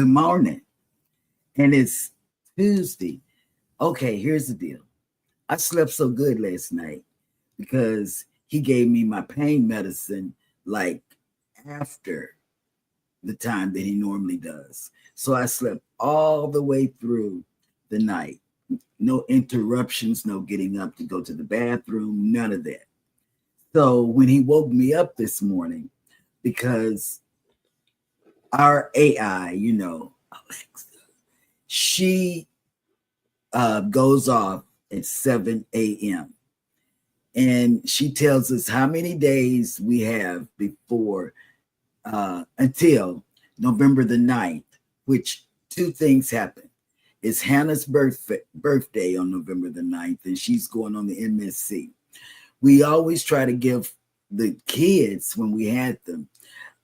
Good morning. And it's Tuesday. Okay, here's the deal. I slept so good last night because he gave me my pain medicine like after the time that he normally does. So I slept all the way through the night. No interruptions, no getting up to go to the bathroom, none of that. So when he woke me up this morning, because our AI, Alexa, she goes off at 7 a.m. and she tells us how many days we have before until November the 9th, which two things happen. It's Hannah's birthday on November the 9th, and she's going on the MSC. We always try to give the kids, when we had them,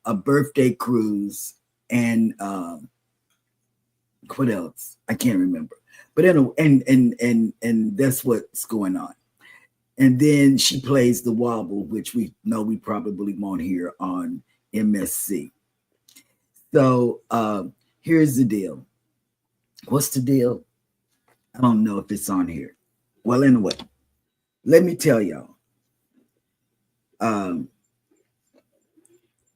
a birthday cruise and what else? I can't remember. But anyway, and that's what's going on. And then she plays the wobble, which we know we probably won't hear on MSC. So here's the deal. What's the deal? I don't know if it's on here. Well, anyway, let me tell y'all.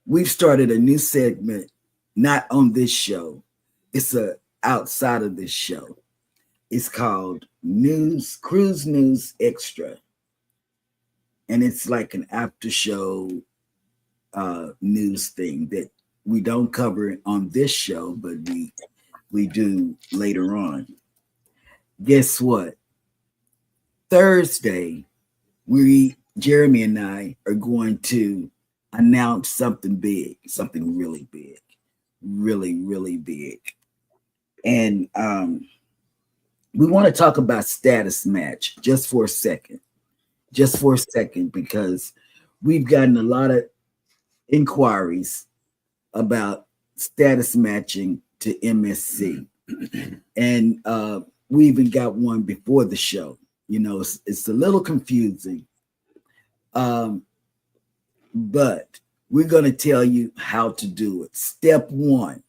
We've started a new segment, not on this show. It's outside of this show. It's called Cruise News Extra. And it's like an after show news thing that we don't cover on this show, but we do later on. Guess what? Thursday, Jeremy and I are going to announce something big, something really big, really, really big. And we want to talk about status match just for a second, because we've gotten a lot of inquiries about status matching to MSC. And we even got one before the show. It's a little confusing. But we're going to tell you how to do it. Step 1,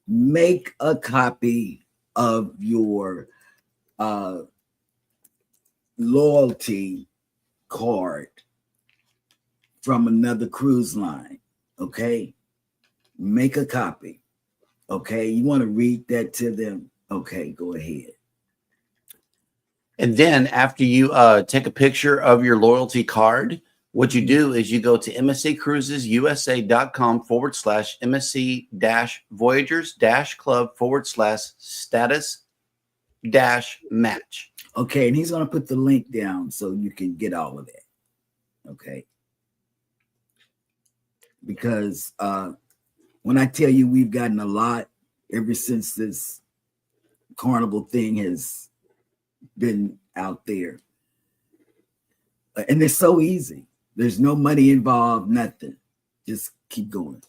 make a copy of your loyalty card from another cruise line. Okay. Make a copy. Okay. You want to read that to them? Okay, go ahead. And then after you take a picture of your loyalty card, what you do is you go to msccruisesusa.com/MSC-Voyagers-Club/status-match. Okay, and he's going to put the link down so you can get all of that. Okay. Because when I tell you we've gotten a lot ever since this carnival thing has been out there. And it's so easy. There's no money involved, nothing. Just keep going.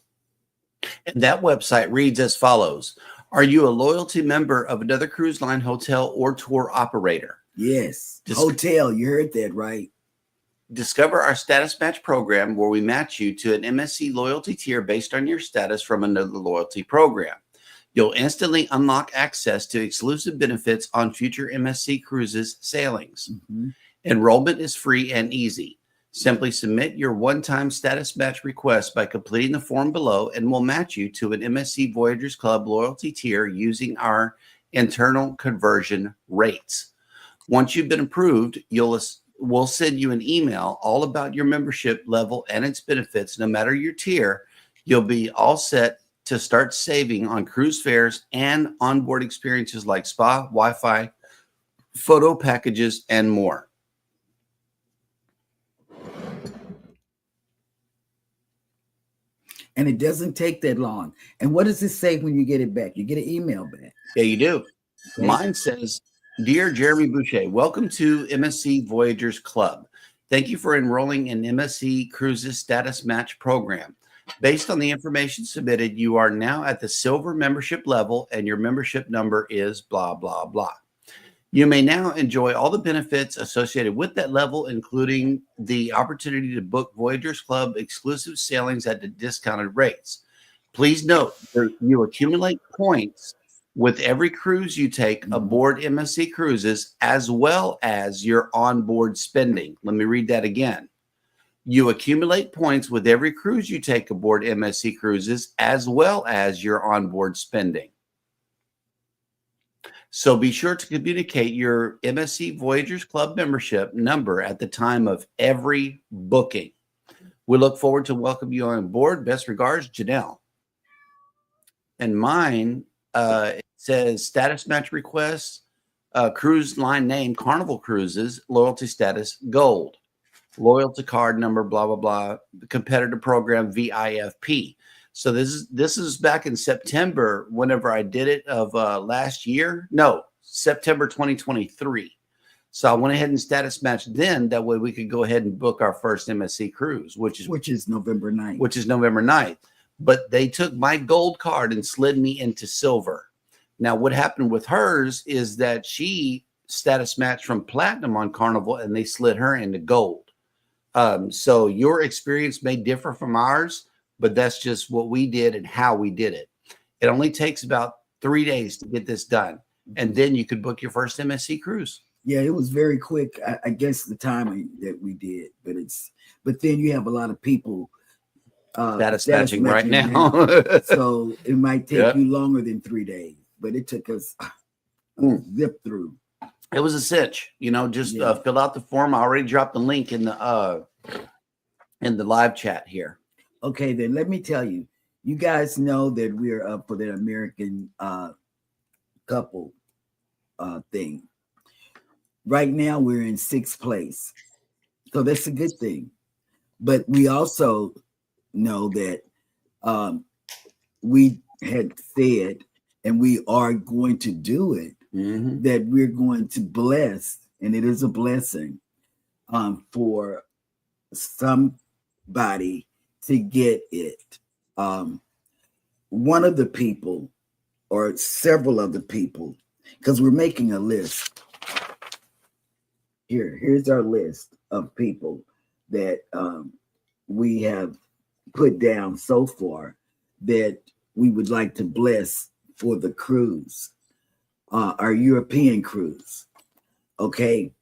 And that website reads as follows. Are you a loyalty member of another cruise line, hotel, or tour operator? Yes. Hotel, you heard that right. Discover our status match program where we match you to an MSC loyalty tier based on your status from another loyalty program. You'll instantly unlock access to exclusive benefits on future MSC cruises sailings. Mm-hmm. Enrollment is free and easy. Simply submit your one-time status match request by completing the form below, and we'll match you to an MSC Voyagers Club loyalty tier using our internal conversion rates. Once you've been approved, we'll send you an email all about your membership level and its benefits. No matter your tier, you'll be all set to start saving on cruise fares and onboard experiences like spa, Wi-Fi, photo packages, and more. And it doesn't take that long. And what does it say when you get it back? You get an email back. Yeah, you do. Okay. Mine says, Dear Jeremy Boucher, welcome to MSC Voyagers Club. Thank you for enrolling in MSC Cruises Status Match Program. Based on the information submitted, you are now at the silver membership level and your membership number is blah, blah, blah. You may now enjoy all the benefits associated with that level, including the opportunity to book Voyagers Club exclusive sailings at the discounted rates. Please note you accumulate points with every cruise you take aboard MSC Cruises, as well as your onboard spending. Let me read that again. You accumulate points with every cruise you take aboard MSC Cruises, as well as your onboard spending. So be sure to communicate your MSC Voyagers Club membership number at the time of every booking. We look forward to welcome you on board. Best regards, Janelle. And mine, it says status match requests, cruise line name, Carnival Cruises, loyalty status, gold, loyalty card number, blah, blah, blah, competitor program, VIFP. So this is back in September, whenever I did it of last year. No, September 2023. So I went ahead and status matched then. That way we could go ahead and book our first MSC cruise, which is November 9th. Which is November 9th. But they took my gold card and slid me into silver. Now, what happened with hers is that she status matched from platinum on Carnival, and they slid her into gold. So your experience may differ from ours, but that's just what we did and how we did it. It only takes about 3 days to get this done, and then you could book your first MSC cruise. Yeah, it was very quick. I guess the timing that we did, but then you have a lot of people status matching right now. So it might take you longer than 3 days, but it took us zip through. It was a cinch, just fill out the form. I already dropped the link in the live chat here. Okay, then let me tell you, you guys know that we're up for the American couple thing. Right now we're in 6th place. So that's a good thing. But we also know that we had said, and we are going to do it, that we're going to bless, and it is a blessing for somebody to get it. One of the people, or several of the people, because we're making a list. Here's our list of people that we have put down so far that we would like to bless for the cruise, our European cruise. Okay.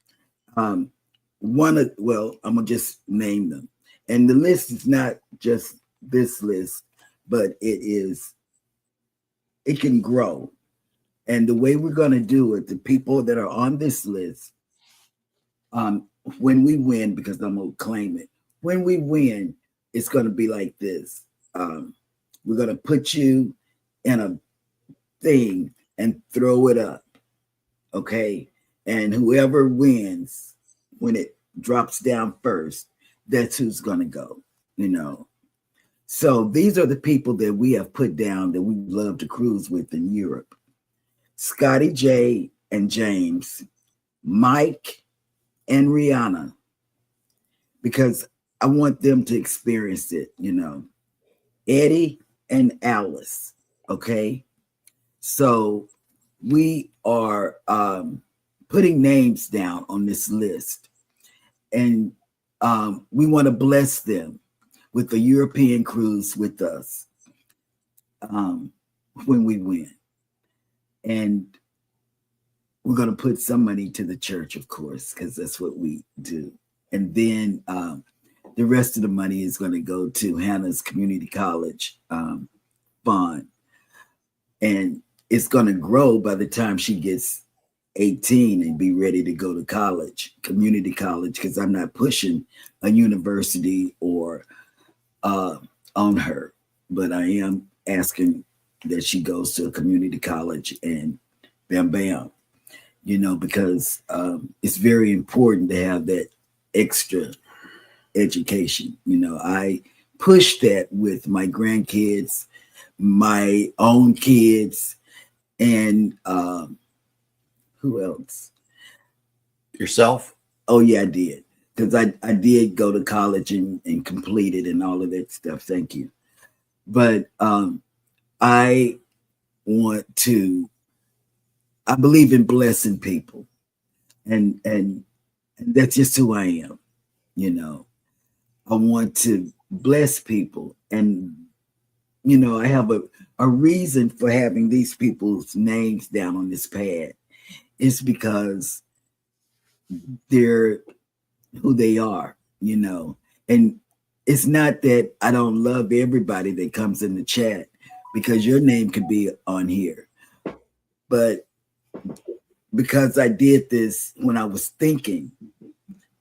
I'm gonna just name them. And the list is not just this list, but it can grow. And the way we're gonna do it, the people that are on this list, when we win, because I'm gonna claim it, when we win, it's gonna be like this. We're gonna put you in a thing and throw it up. Okay. And whoever wins, when it drops down first, that's who's gonna go, So these are the people that we have put down that we love to cruise with in Europe. Scotty J and James, Mike and Rihanna, because I want them to experience it, Eddie and Alice. Okay. So we are putting names down on this list, and we want to bless them with the European cruise with us when we win. And we're going to put some money to the church, of course, because that's what we do. And then the rest of the money is going to go to Hannah's community college fund. And it's going to grow by the time she gets 18 and be ready to go to college, community college, because I'm not pushing a university or on her, but I am asking that she goes to a community college and bam, because it's very important to have that extra education. I push that with my grandkids, my own kids, and who else? Yourself? Oh yeah, I did. Because I did go to college and complete it and all of that stuff. Thank you. But I believe in blessing people. And that's just who I am. I want to bless people. And I have a reason for having these people's names down on this pad. It's because they're who they are, and it's not that I don't love everybody that comes in the chat, because your name could be on here, but because I did this when I was thinking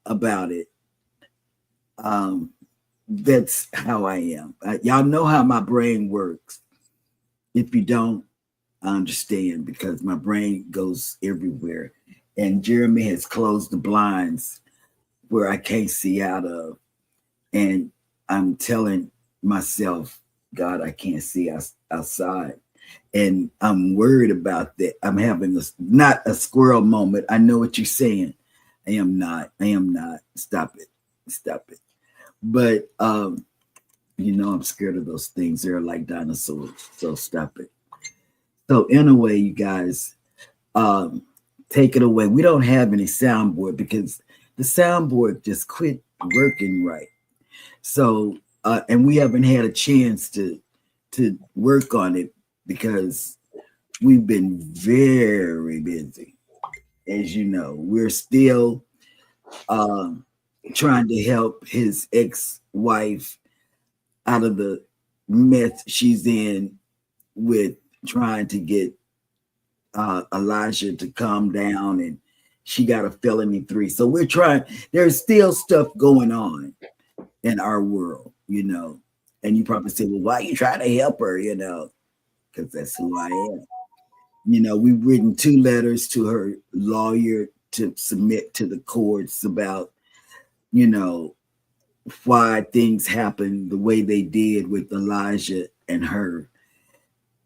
about it, that's how I am. Y'all know how my brain works. If you don't, I understand, because my brain goes everywhere. And Jeremy has closed the blinds where I can't see out of. And I'm telling myself, God, I can't see outside. And I'm worried about that. I'm having not a squirrel moment. I know what you're saying. I am not. Stop it. But I'm scared of those things. They're like dinosaurs. So stop it. So in a way, you guys, take it away. We don't have any soundboard because the soundboard just quit working right. So and we haven't had a chance to work on it because we've been very busy. As you know, we're still trying to help his ex-wife out of the mess she's in with trying to get Elijah to calm down, and she got a felony 3. So we're trying. There's still stuff going on in our world, And you probably say, well, why are you trying to help her, Because that's who I am. We've written 2 letters to her lawyer to submit to the courts about, why things happened the way they did with Elijah and her,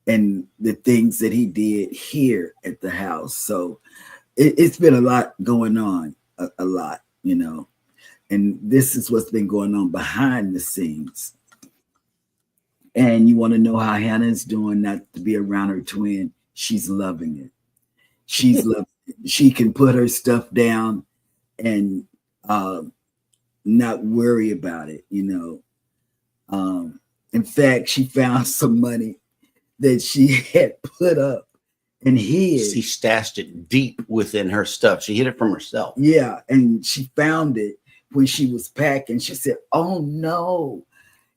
and the things that he did here at the house. So it's been a lot going on, a lot, and this is what's been going on behind the scenes. And you want to know how Hannah's doing, not to be around her twin. She's loving it. She's loving it. She can put her stuff down and not worry about it, In fact, she found some money that she had put up and hid. She stashed it deep within her stuff. She hid it from herself. Yeah, and she found it when she was packing. She said, "Oh no,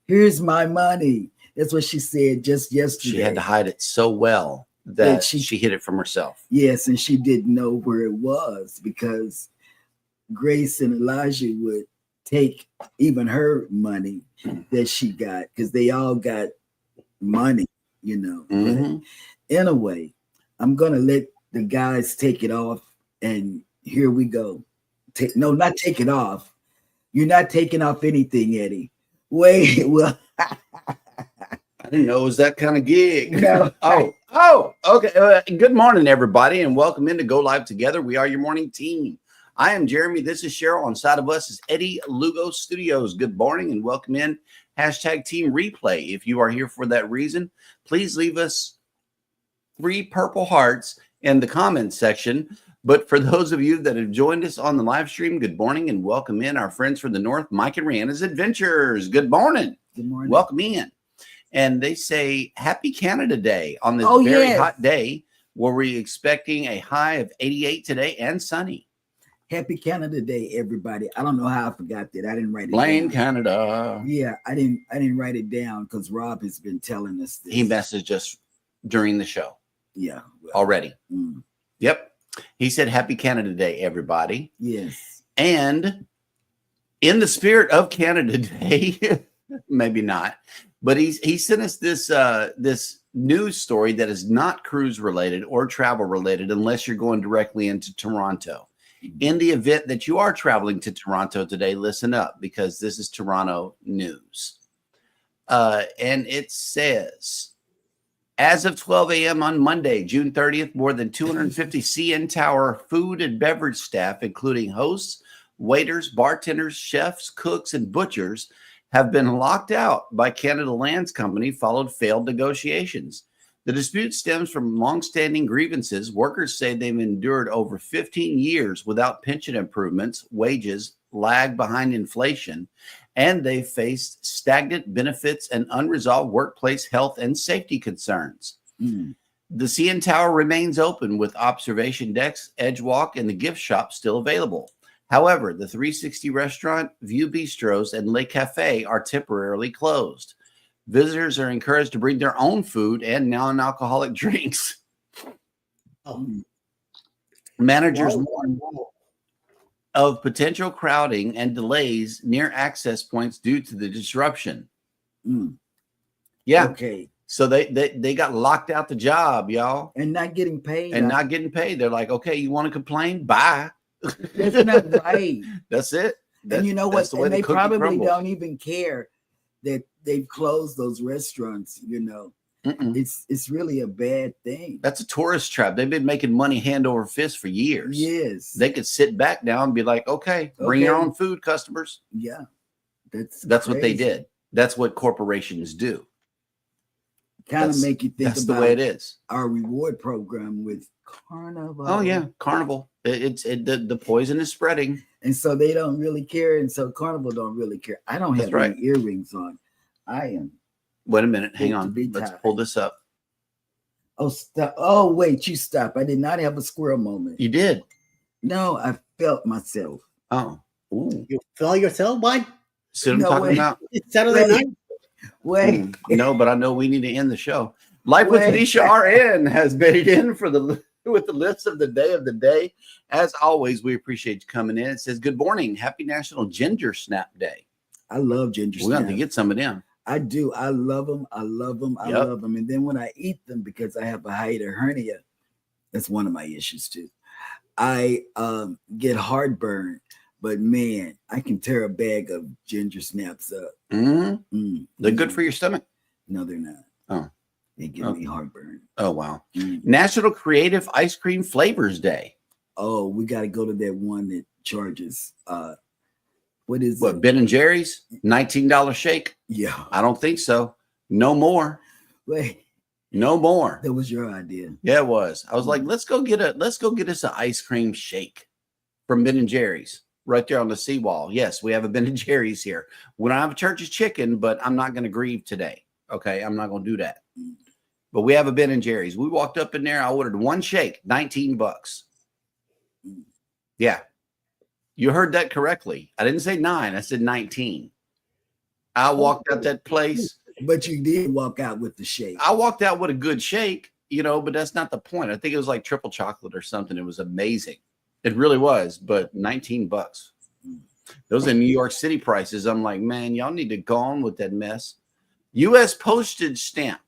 here's my money." That's what she said just yesterday. She had to hide it so well that she hid it from herself. Yes, and she didn't know where it was because Grace and Elijah would take even her money that she got, because they all got money, Mm-hmm. In a way, I'm gonna let the guys take it off, and here we go. No, not take it off. You're not taking off anything, Eddie. Wait, well, I didn't know it was that kind of gig. No. Oh, okay. Good morning, everybody, and welcome into Go Live Together. We are your morning team. I am Jeremy. This is Cheryl. On side of us is Eddie, Lugo Studios. Good morning and welcome in. #team replay. If you are here for that reason, please leave us 3 purple hearts in the comments section. But for those of you that have joined us on the live stream, good morning and welcome in our friends from the north, Mike and Rihanna's Adventures. Good morning. Good morning. Welcome in. And they say Happy Canada Day on this hot day, where we're expecting a high of 88 today and sunny. Happy Canada Day, everybody. I don't know how I forgot that. I didn't write it Blame down. Canada. Yeah, I didn't write it down because Rob has been telling us this. He messaged us during the show. Yeah. Well, already. Yep. He said Happy Canada Day, everybody. Yes. And in the spirit of Canada Day, maybe not, but he sent us this news story that is not cruise related or travel related unless you're going directly into Toronto. In the event that you are traveling to Toronto today, listen up, because this is Toronto news. And it says, as of 12 a.m. on Monday, June 30th, more than 250 CN Tower food and beverage staff, including hosts, waiters, bartenders, chefs, cooks, and butchers, have been locked out by Canada Lands Company following failed negotiations. The dispute stems from longstanding grievances. Workers say they've endured over 15 years without pension improvements, wages lag behind inflation, and they faced stagnant benefits and unresolved workplace health and safety concerns. The CN Tower remains open with observation decks, edge walk, and the gift shop still available. However, the 360 restaurant, View Bistros, and Le Cafe are temporarily closed. Visitors are encouraged to bring their own food and non-alcoholic drinks. Managers warn of potential crowding and delays near access points due to the disruption. Yeah. Okay. So they got locked out the job, y'all. And not getting paid. Not getting paid. They're like, okay, you want to complain? Bye. That's not right. That's it. And you know what? And they probably don't even care that they've closed those restaurants, you know. It's really a bad thing. That's a tourist trap. They've been making money hand over fist for years. Yes. They could sit back now and be like, okay, bring your own food, customers. Yeah. That's what they did. That's what corporations do. Kind of make you think that's about the way it is. Our reward program with Carnival. Oh yeah, Carnival. The poison is spreading, and so they don't really care, and so Carnival don't really care. I don't have any earrings on. I am. Wait a minute, hang on. Let's pull this up. Oh stop! Oh wait, you stop! I did not have a squirrel moment. You did? No, I felt myself. Oh, ooh. You felt yourself? What? See what I'm talking about? It's Saturday night. Wait. No, but I know we need to end the show. Life with Nisha RN has made in with the list of the day. As always, we appreciate you coming in. It says, good morning. Happy National Ginger Snap Day. I love ginger snaps. We're going to get some of them. I do. I love them. I love them. I love them. And then when I eat them, because I have a hiatal hernia, that's one of my issues too. I get heartburn. But man, I can tear a bag of ginger snaps up. They're good for your stomach. No, they're not. Oh, they give me heartburn. Oh wow! National Creative Ice Cream Flavors Day. Oh, we got to go to that one that charges. What is what? Ben and Jerry's $19 shake. Yeah, I don't think so. No more. Wait, no more. That was your idea. Yeah, it was. I was like, let's go get us an ice cream shake from Ben and Jerry's. Right there on the seawall. Yes, we have a Ben and Jerry's here. We don't have a Church's Chicken, but I'm not going to grieve today. Okay, I'm not going to do that. But we have a Ben and Jerry's. We walked up in there. I ordered one shake, $19. Yeah, you heard that correctly. I didn't say 9. I said 19. I walked out that place. But you did walk out with the shake. I walked out with a good shake, you know, but that's not the point. I think it was like triple chocolate or something. It was amazing. It really was, but $19. Those are New York City prices. I'm like, man, y'all need to go on with that mess. U.S. Postage Stamp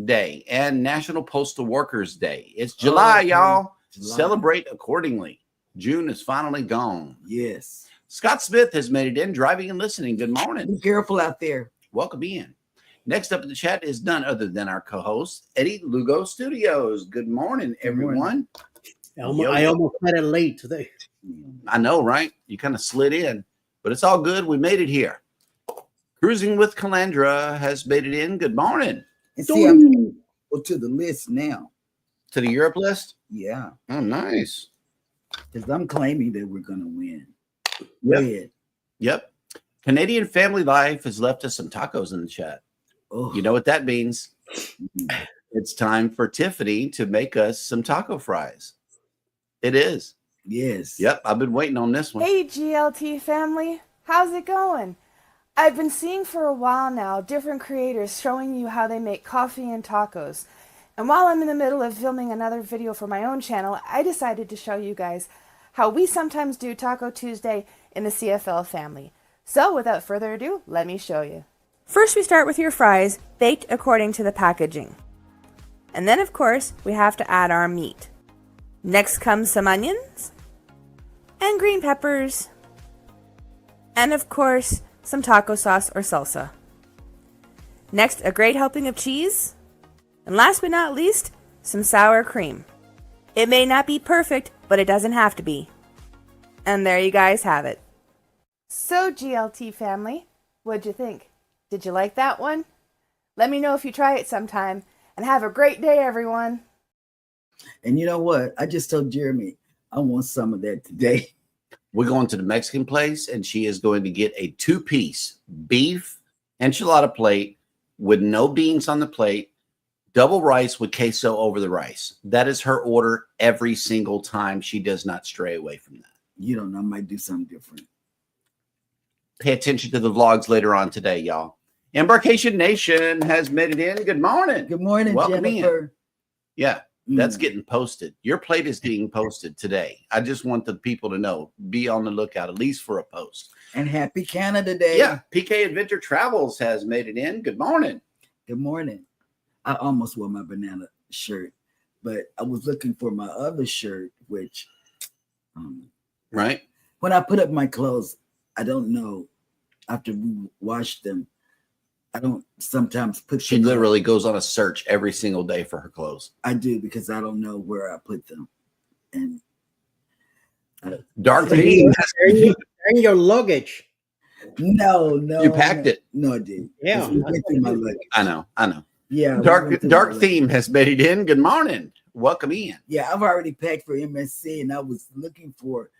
Day and National Postal Workers Day. It's July, y'all. July. Celebrate accordingly. June is finally gone. Yes. Scott Smith has made it in, driving and listening. Good morning. Be careful out there. Welcome in. Next up in the chat is none other than our co-host, Eddie Lugo Studios. Good morning, everyone. I almost had it late today. I know, right? You kind of slid in, but it's all good. We made it here. Cruising with Calandra has made it in. Good morning. And see, I'm to the list now. To the Europe list? Yeah. Oh, nice. Because I'm claiming that we're going to win. Yep. Yep. Canadian Family Life has left us some tacos in the chat. Oh. You know what that means? It's time for Tiffany to make us some taco fries. It is. Yes. Yep. I've been waiting on this one. Hey, GLT family. How's it going? I've been seeing for a while now different creators showing you how they make coffee and tacos. And while I'm in the middle of filming another video for my own channel, I decided to show you guys how we sometimes do Taco Tuesday in the CFL family. So without further ado, let me show you. First, we start with your fries, baked according to the packaging. And then, of course, we have to add our meat. Next comes some onions and green peppers. And of course, some taco sauce or salsa. Next, a great helping of cheese. And last but not least, some sour cream. It may not be perfect, but it doesn't have to be. And there you guys have it. So, GLT family, what'd you think? Did you like that one? Let me know if you try it sometime. And have a great day, everyone. And you know what? I just told Jeremy, I want some of that today. We're going to the Mexican place, and she is going to get a 2-piece beef enchilada plate with no beans on the plate, double rice with queso over the rice. That is her order every single time. She does not stray away from that. You don't know, I might do something different. Pay attention to the vlogs later on today, y'all. Embarkation Nation has made it in. Good morning. Good morning, Welcome Jennifer. in. Yeah, that's getting posted. Your plate is being posted today. I just want the people to know. Be on the lookout, at least for a post. And happy Canada Day. Yeah, PK Adventure Travels has made it in. Good morning. Good morning. I almost wore my banana shirt, but I was looking for my other shirt, which Right. when I put up my clothes, I don't know. After we wash them, I don't sometimes put She them. literally goes on a search every single day for her clothes. I do because I don't know where I put them. And Dark They're Theme. in your luggage. no, You packed it. No, I did. Yeah, We went through my luggage. I know. Yeah, we Dark went through my luggage. Theme has made it in. Good morning. Welcome in. Yeah, I've already packed for MSC, and I was looking for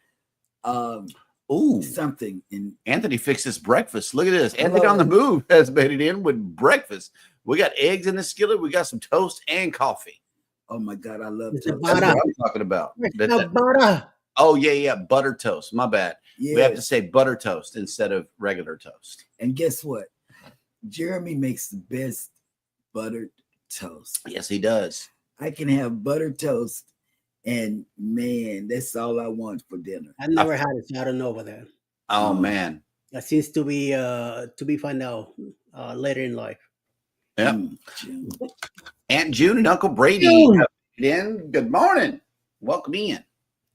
Ooh, something. And Anthony fixes breakfast. Look at this. Hello. Anthony on the Move has made it in with breakfast. We got eggs in the skillet. We got some toast and coffee. oh my God, I love It's a toast. That's butter. what I'm talking about. No butter. Oh, yeah. Butter toast. My bad. We have to Yes. say butter toast instead of regular toast. And guess what? Jeremy makes the best buttered toast. Yes, he does. I can have buttered toast, and man, that's all I want for dinner. I've never had it, so I don't know about that. Oh, Mm. man. That seems to be found out later in life. Yep. June. Aunt June and Uncle Brady June. have made it in. Good morning. Welcome in.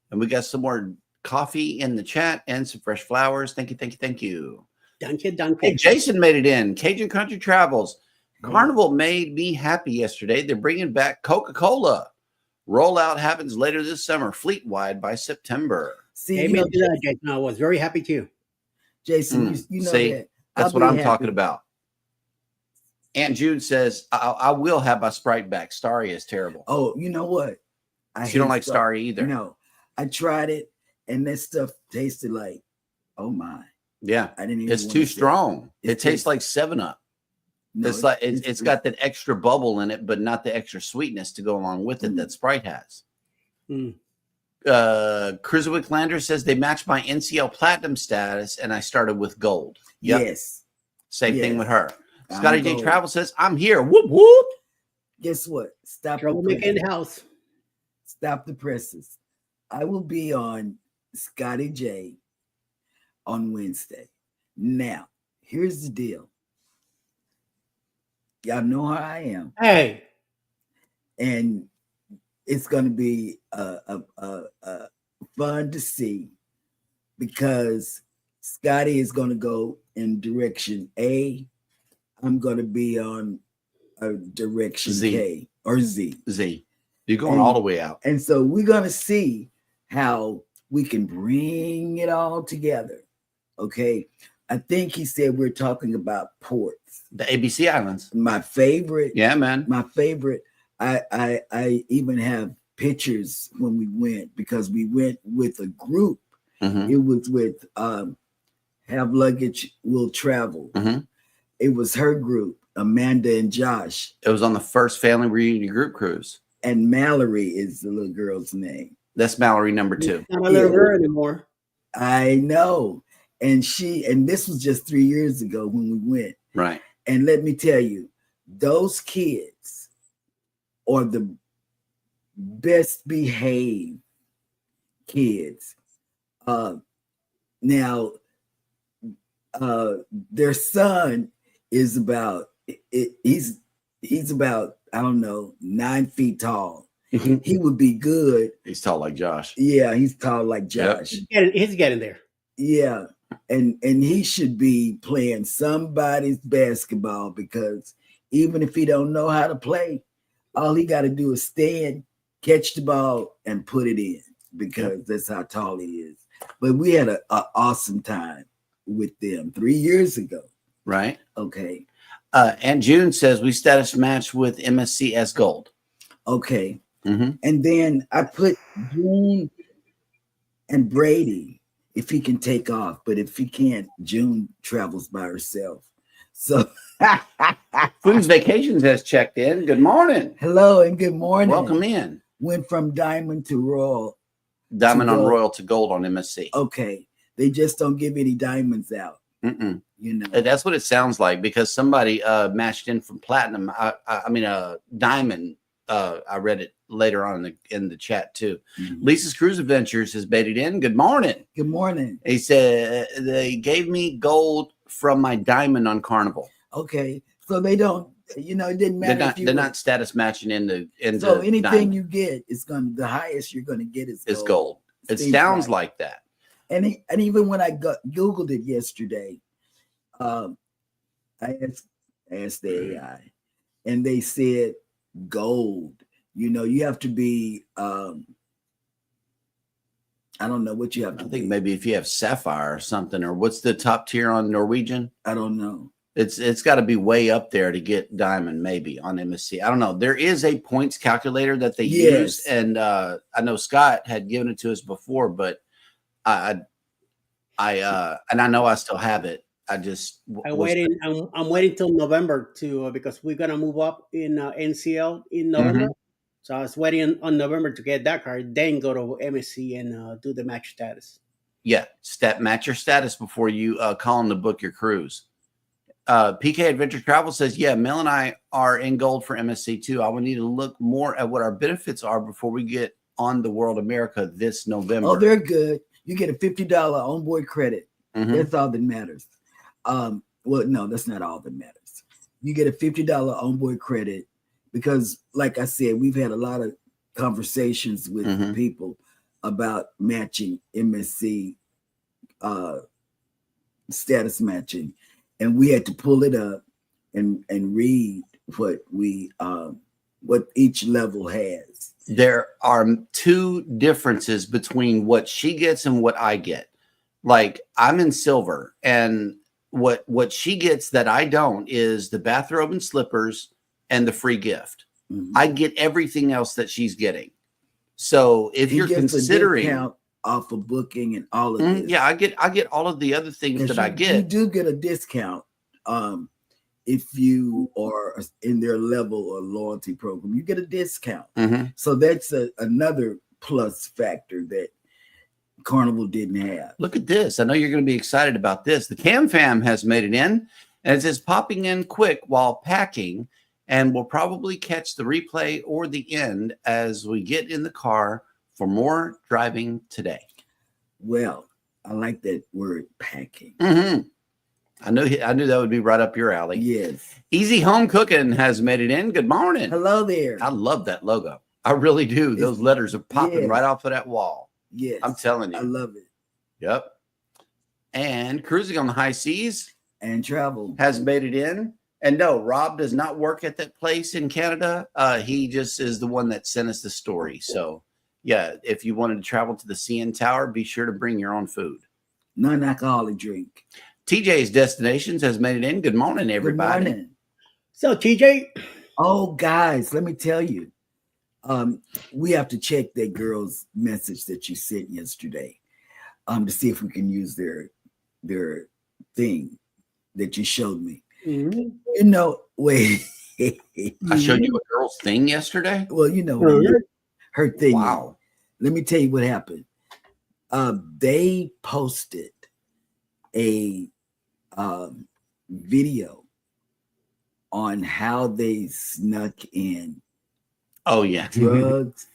And we got some more coffee in the chat and some fresh flowers. Thank you. Danke, Hey, danke. Jason made it in. Cajun Country Travels. Carnival made me happy yesterday. They're bringing back Coca-Cola. Rollout happens later this summer, fleet-wide by September. See, you Amen know, to that, Jason. I was very happy too. Jason, you know See, that. That's I'll what be I'm happy. talking about. Aunt June says, I will have my Sprite back. Starry is terrible. Oh, you know what? You don't hate like Starry either. No, I tried it, and that stuff tasted like, oh my! Yeah. I didn't even. It's wanna too say- strong. It It's tastes too- like 7-Up. No, It's like it's got that extra bubble in it, but not the extra sweetness to go along with it that Sprite has. Mm. Cruiserwick Lander says they match my NCL Platinum status, and I started with gold. Yep. Yes. Same thing Yes. with her. I'm Scotty J gold. Travel says, I'm here. Whoop whoop. Guess what? Stop the Troublemaker in the presses. house. Stop the presses. I will be on Scotty J on Wednesday. Now, here's the deal. Y'all know how I am, Hey, and it's going to be fun to see because Scotty is going to go in direction A. I'm going to be on a direction Z. K or Z. Z. You're going And- all the way out. And so we're going to see how we can bring it all together. Okay. I think he said we're talking about ports. The ABC Islands. My favorite, Yeah, man. my favorite. I even have pictures when we went because we went with a group. Mhm. It was with Have Luggage Will Travel. Mhm. It was her group, Amanda and Josh. It was on the first family reunion group cruise. And Mallory is the little girl's name. That's Mallory number 2. not a little Yeah. girl anymore. I know. And this was just 3 years ago when we went. Right. And let me tell you, those kids are the best behaved kids. Now, their son is about, he's about, I don't know, 9 feet tall. Mhm. He would be good. He's tall like Josh. Yeah, he's tall like Yep. Josh. He's getting there. Yeah. And he should be playing somebody's basketball because even if he don't know how to play, all he got to do is stand, catch the ball, and put it in because that's how tall he is. But we had an awesome time with them 3 years ago. Right. Okay. And June says we status match with MSCS Gold. Okay. Mhm. And then I put June and Brady if he can take off. But if he can't, June travels by herself. So Food's Vacations has checked in. Good morning. hello and good morning. Welcome in. Went from diamond to royal. Diamond To on gold. Royal to gold on MSC. Okay. They just don't give any diamonds out, Mm-mm. you know. That's what it sounds like, because somebody matched in from platinum. I mean, diamond. I read it later on in the chat too. Mhm. Lisa's Cruise Adventures has baited in. Good morning. Good morning. He said they gave me gold from my diamond on Carnival. Okay. So they don't, you know, it didn't matter. They're not status matching into so anything diamond. you get is the highest you're gonna get is gold. It's gold. It Seems sounds like that. And even when I Googled it yesterday, I asked the AI, and they said gold. You know, you have to be. I don't know what you have to I think be. maybe if you have sapphire or something, or what's the top tier on Norwegian? I don't know. It's got to be way up there to get diamond, maybe on MSC. I don't know. There is a points calculator that they use, and I know Scott had given it to us before, but and I know I still have it. I just I'm waiting till November to because we're gonna move up in NCL in November. So I was waiting on November to get that card, then go to MSC and do the match status. Yeah, match your status before you call them to book your cruise. PK Adventure Travel says, yeah, Mel and I are in gold for MSC too. I would need to look more at what our benefits are before we get on the World America this November. Oh, they're good. You get a $50 onboard credit. Mhm. That's all that matters. Well, no, that's not all that matters. You get a $50 onboard credit because, like I said, we've had a lot of conversations with Mhm. people about matching MSC status matching, and we had to pull it up and read what each level has. There are two differences between what she gets and what I get. Like, I'm in silver, and what she gets that I don't is the bathrobe and slippers and the free gift. Mhm. I get everything else that she's getting. So if He you're gets a considering, discount off of booking and all of Mhm, this. yeah, I get all of the other things that I You get. do get a discount if you are in their level or loyalty program. You get a discount. Mhm. So that's another plus factor that Carnival didn't have. Look at this. I know you're going to be excited about this. The Cam Fam has made it in, and it says popping in quick while packing, and we'll probably catch the replay or the end as we get in the car for more driving today. Well, I like that word packing. Mhm. I knew that would be right up your alley. Yes. Easy Home Cooking has made it in. Good morning. Hello there. I love that logo. I really do. Those letters are popping yes. right off of that wall. Yes. I'm telling you. I love it. Yep. And Cruising on the High Seas And travel. has made it in. And no, Rob does not work at that place in Canada. He just is the one that sent us the story. So, yeah, if you wanted to travel to the CN Tower, be sure to bring your own food. Non-alcoholic drink. TJ's Destinations has made it in. Good morning, everybody. Good morning. So TJ, Oh, guys, let me tell you. We have to check that girl's message that you sent yesterday to see if we can use their thing that you showed me. Mhm. You know, wait. I showed you a girl's thing yesterday. Well, you know, her thing. Wow. Let me tell you what happened. They posted a video on how they snuck in Oh, yeah. drugs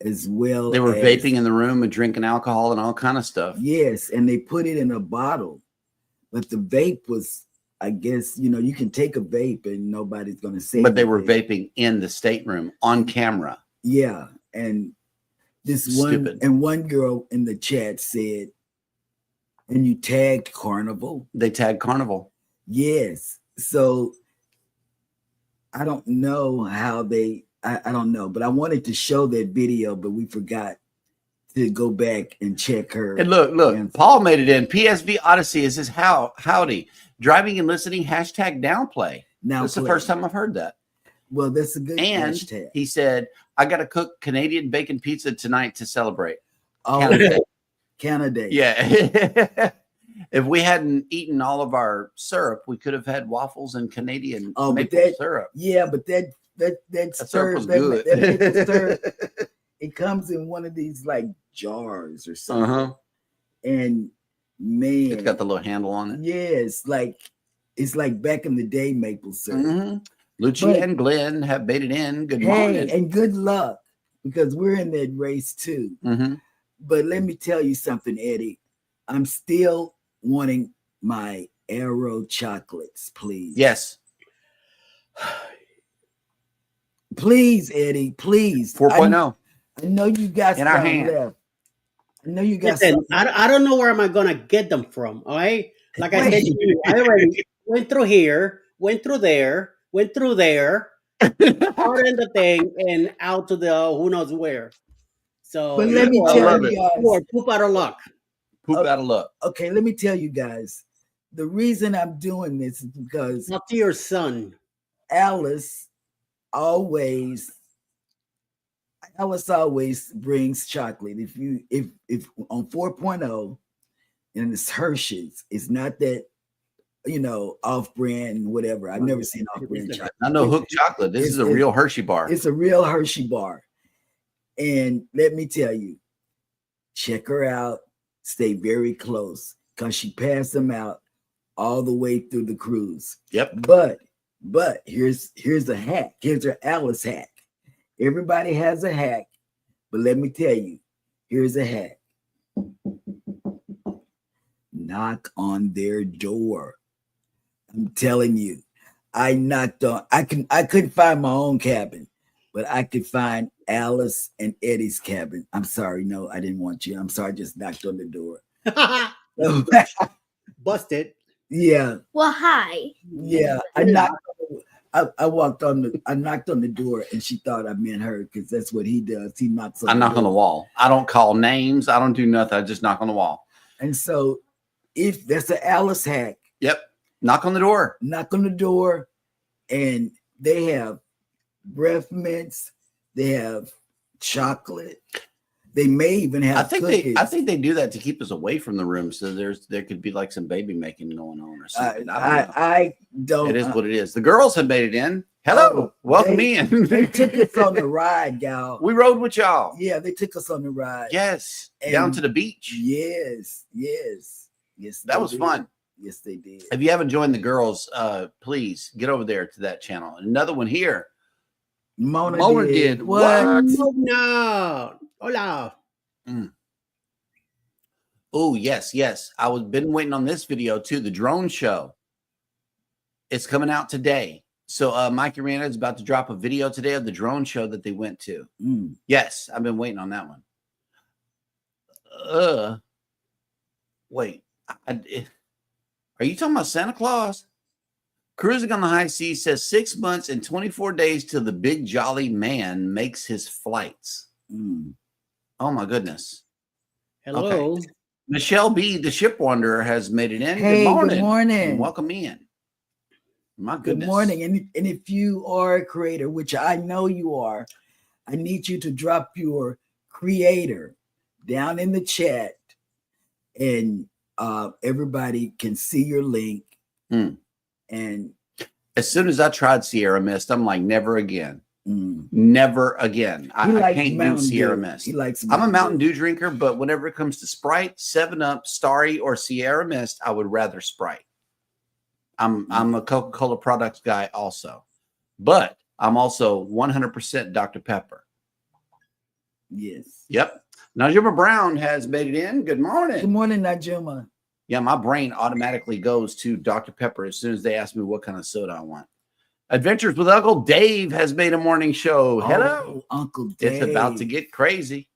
as well. They were as, vaping in the room and drinking alcohol and all kind of stuff. Yes, and they put it in a bottle. But the vape was, I guess, you know, you can take a vape and nobody's going to say But they were anything. vaping in the stateroom on camera. Yeah, and Stupid. one girl in the chat said, and you tagged Carnival. They tagged Carnival. Yes. So I don't know how I don't know, but I wanted to show that video, but we forgot to go back and check her. And look, answer. Paul made it in. PSV Odyssey is his howdy. Driving and listening, hashtag downplay. Now That's the first time I've heard that. Well, that's a good And hashtag. he said, I got to cook Canadian bacon pizza tonight to celebrate. Oh, Canada Day. Canada. Yeah. If we hadn't eaten all of our syrup, we could have had waffles and Canadian maple syrup. Yeah, but that syrup was that good. maple syrup, it comes in one of these like jars or something. And man, it's got the little handle on it. Yeah, it's like back in the day maple syrup. Lucia and Glenn have made it in. Good morning. And good luck, because we're in that race too. But let me tell you something, Eddie. I'm still wanting my Aero chocolates, please. Yes. Please, Eddie, please. 4.0. I know you got in our some hand. left. I know you got Listen, I don't know where am I gonna get them from. All right, like I said to you, I already went through here, went through there, part in the thing, and out to the who knows where. So, but let me tell you guys, or poop out of luck. Poop out of luck. Okay, let me tell you guys. The reason I'm doing this is because Talk to your son. Alice always brings chocolate. If on 4.0 and it's Hershey's, it's not that off-brand whatever. I've never seen off-brand chocolate. I know Hook chocolate. This is a real Hershey bar. It's a real Hershey bar. And let me tell you, check her out. Stay very close, because she passed them out all the way through the cruise. Yep. But here's a hack. Here's her Alice hack. Everybody has a hack, but let me tell you, here's a hack. Knock on their door. I'm telling you, I couldn't find my own cabin, but I could find Alice and Eddie's cabin. I'm sorry, no, I didn't want you. I'm sorry, I just knocked on the door. Busted. Yeah. Well, hi. Yeah, I knocked on the door, and she thought I meant her, because that's what he does. He knocks on I the knock door. on the wall. I don't call names. I don't do nothing. I just knock on the wall. And so, if that's an Alice hack, yep, knock on the door. Knock on the door, and they have breath mints. They have chocolate. They may even have cookies. I think they do that to keep us away from the room, so there could be like some baby making going on or something. I don't. It is what it is. The girls have made it in. Hello, welcome in. They took us on the ride, y'all. We rode with y'all. Yeah, they took us on the ride. Yes, And down to the beach. Yes. That was fun. Yes, they did. If you haven't joined the girls, please get over there to that channel. Another one here. Mona did. What? No. Hola. Oh, yes. I was been waiting on this video too. The drone show. It's coming out today. So Mikey Rana is about to drop a video today of the drone show that they went to. Yes, I've been waiting on that one. Wait. Are you talking about Santa Claus? Cruising on the High Sea says 6 months and 24 days till the big jolly man makes his flights. Oh my goodness. Hello. Okay. Michelle B, the ship wanderer, has made it in. Hey, good morning. And welcome in. My goodness. Good morning. And if you are a creator, which I know you are, I need you to drop your creator down in the chat, and everybody can see your link. And as soon as I tried Sierra Mist, I'm like, never again. Never again. I can't do Sierra Mist. I'm a Mountain Dew drinker, but whenever it comes to Sprite, 7-Up, Starry, or Sierra Mist, I would rather Sprite. I'm a Coca-Cola products guy also, but I'm also 100% Dr. Pepper. Yes. Yep. Najuma Brown has made it in. Good morning. Good morning, Najuma. Yeah, my brain automatically goes to Dr. Pepper as soon as they ask me what kind of soda I want. Adventures with Uncle Dave has made a morning show. Hello, Uncle Dave. It's about to get crazy.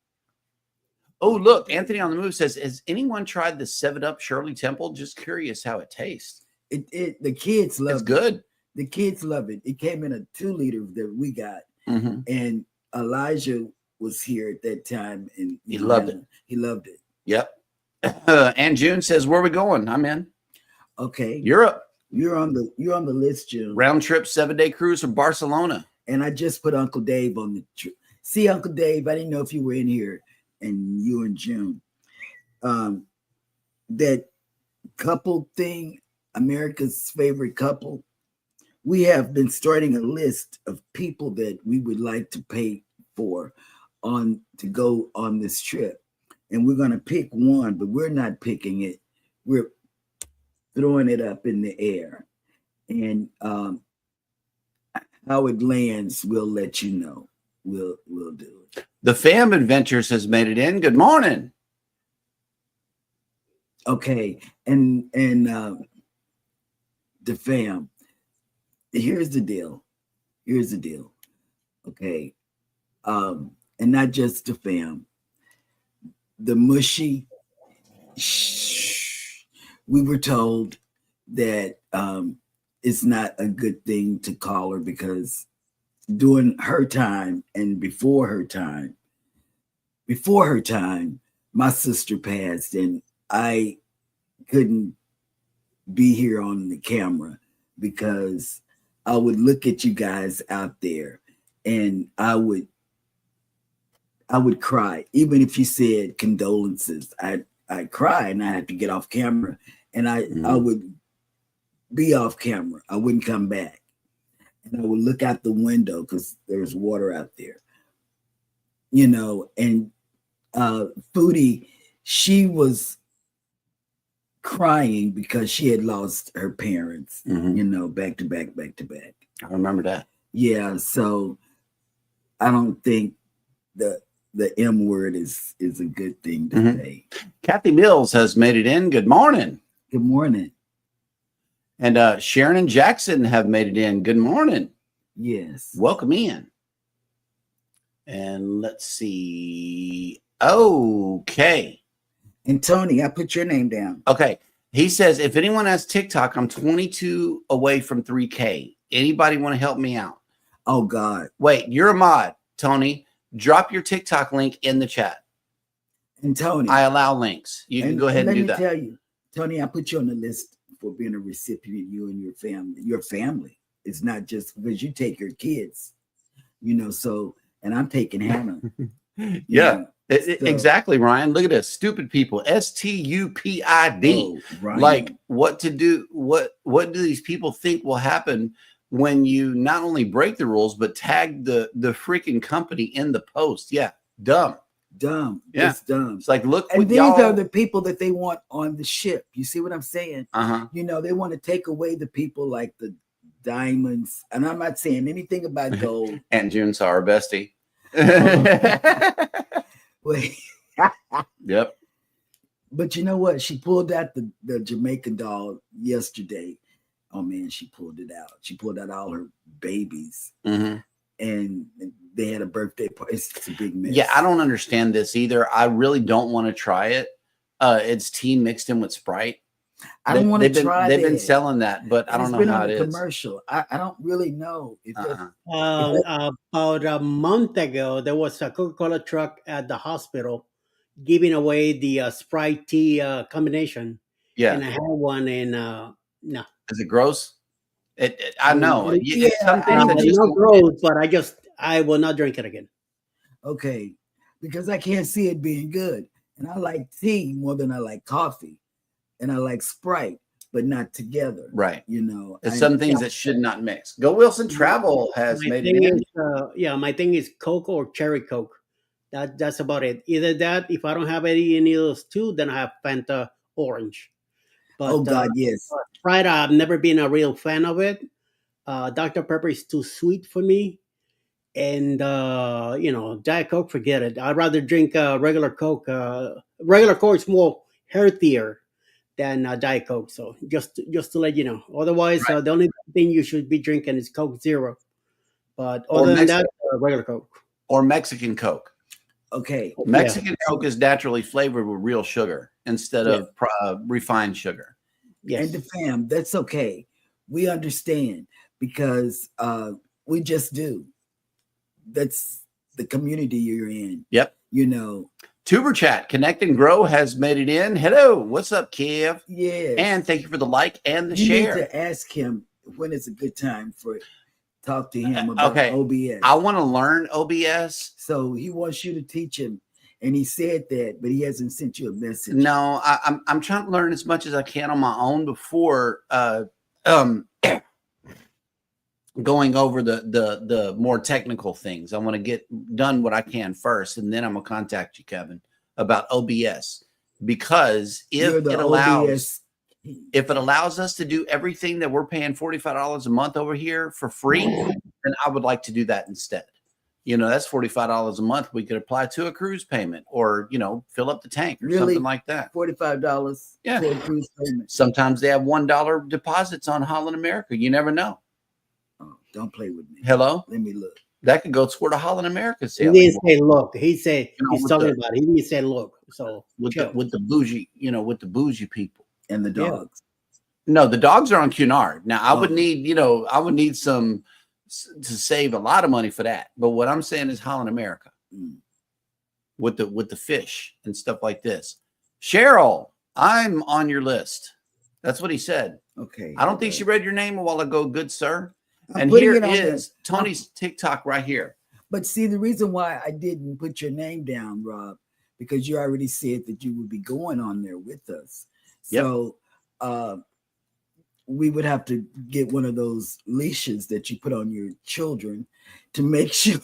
Oh, look, Anthony on the Move says, has anyone tried the 7-Up Shirley Temple? Just curious how it tastes. The kids love it. It's good. The kids love it. It came in a 2-liter that we got. And Elijah was here at that time, and he loved it. He loved it. Yep. And June says, where are we going? I'm in. Okay. Europe. You're on the list, June. Round trip 7-day cruise from Barcelona. And I just put Uncle Dave on the trip. See, Uncle Dave, I didn't know if you were in here, and you and June. that couple thing, America's favorite couple, we have been starting a list of people that we would like to pay for to go on this trip. And we're going to pick one, but we're not picking it. We're throwing it up in the air. And how it lands, we'll let you know. We'll do it. The Fam Adventures has made it in. Good morning. Okay. And the Fam, here's the deal. Okay. And not just the Fam. The mushy, we were told that it's not a good thing to call her because during her time and before her time, my sister passed and I couldn't be here on the camera because I would look at you guys out there and I would cry. Even if you said condolences, I'd cry and I had to get off camera and I would be off camera. I wouldn't come back. And I would look out the window because there's water out there. You know, and Foodie, she was crying because she had lost her parents, you know, back to back. I remember that. Yeah, so I don't think the M word is a good thing to say. Kathy Mills has made it in. Good morning. Good morning. And Sharon and Jackson have made it in. Good morning. Yes. Welcome in. And let's see. Okay. And Tony, I put your name down. Okay. He says, if anyone has TikTok, I'm 22 away from 3K. Anybody want to help me out? Oh, God. Wait, you're a mod, Tony. Drop your TikTok link in the chat. And Tony. I allow links. You can go ahead and do that. Let me tell you, Tony, I put you on the list for being a recipient, you and your family. Your family. It's not just because you take your kids, you know, so, and I'm taking Hannah. Yeah. Exactly, Ryan. Look at this. Stupid people. STUPID. Oh, like what to do? What do these people think will happen when you not only break the rules but tag the freaking company in the post? Yeah, dumb. Yeah, it's dumb. It's like look. And these are the people that they want on the ship. You see what I'm saying? You know, they want to take away the people like the diamonds. And I'm not saying anything about gold. Aunt June saw her bestie. Wait. Yep. But you know what? She pulled out the Jamaican doll yesterday. Oh man, she pulled it out. She pulled out all her babies. And they had a birthday party. It's a big mess. Yeah, I don't understand this either. I really don't want to try it. It's tea mixed in with Sprite. I don't want to try it. They've been selling that, but I don't know how it is. Commercial. I don't really know. About a month ago, there was a Coca-Cola truck at the hospital giving away the Sprite tea combination. Yeah, and I had one, and no. Is it gross? I know. Yeah, It's not gross, but I will not drink it again. Okay, because I can't see it being good, and I like tea more than I like coffee. And I like Sprite, but not together. Right. You know, it's some things that should not mix. Go Wilson Travel has made it. My thing is Coke or Cherry Coke. That's about it. Either that, if I don't have any of those two, then I have Fanta Orange. But, oh God, yes. Sprite, I've never been a real fan of it. Dr. Pepper is too sweet for me. And, you know, Diet Coke, forget it. I'd rather drink regular Coke. Regular Coke is more healthier than Diet Coke. So just to let you know. Otherwise, the only thing you should be drinking is Coke Zero. But other than that, regular Coke. Or Mexican Coke. Okay. Mexican Coke is naturally flavored with real sugar instead of refined sugar. Yes. And the fam, that's okay. We understand because we just do. That's the community you're in. Yep. You know. Tuber Chat, Connect and Grow has made it in. Hello. What's up, Kev? Yeah. And thank you for the like and the you share. You need to ask him when is a good time for talk to him about OBS. I want to learn OBS. So he wants you to teach him. And he said that, but he hasn't sent you a message. No, I'm trying to learn as much as I can on my own before going over the more technical things. I want to get done what I can first, and then I'm gonna contact you, Kevin, about OBS, because if it allows us to do everything that we're paying $45 a month over here for free, then I would like to do that instead. You know, that's $45 a month we could apply to a cruise payment, or, you know, fill up the tank or something like that. $45 Yeah. for a cruise payment. Sometimes they have $1 deposits on Holland America. You never know. Oh, don't play with me. Hello? Let me look. That could go toward a Holland America He sale. didn't say look. He said You know, he's with talking the- about it. He didn't say look. So with the bougie, you know, with the bougie people. And the Yeah. dogs. No, the dogs are on Cunard. Now, I would Oh. need, you know, I would need some to save a lot of money for that. But what I'm saying is Holland America Mm. with the fish and stuff like this. Cheryl, I'm on your list. That's what he said. Okay. I don't think she read your name a while ago, good sir. I'm And putting here it on there. is Tony's TikTok right here. But see, the reason why I didn't put your name down, Rob, because you already said that you would be going on there with us. Yep. So we would have to get one of those leashes that you put on your children to make sure.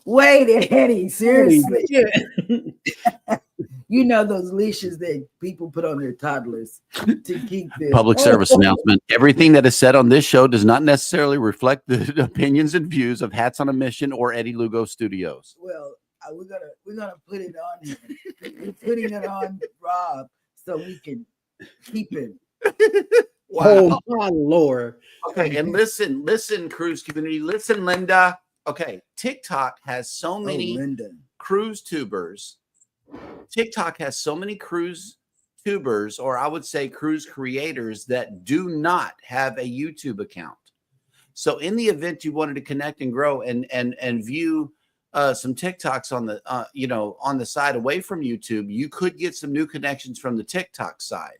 Wait, Eddie, seriously. You know those leashes that people put on their toddlers to keep them. Public service announcement. Everything that is said on this show does not necessarily reflect the opinions and views of Hats on a Mission or Eddie Lugo Studios. Well, we're gonna put it on him. We're putting it on Rob so we can keep him. Oh my Lord. Okay, and listen, cruise community. Listen, Linda. Okay, TikTok has so many Linda. cruise tubers. TikTok has so many cruise tubers, or I would say cruise creators, that do not have a YouTube account. So in the event you wanted to connect and grow and view some TikToks on the on the side away from YouTube, you could get some new connections from the TikTok side.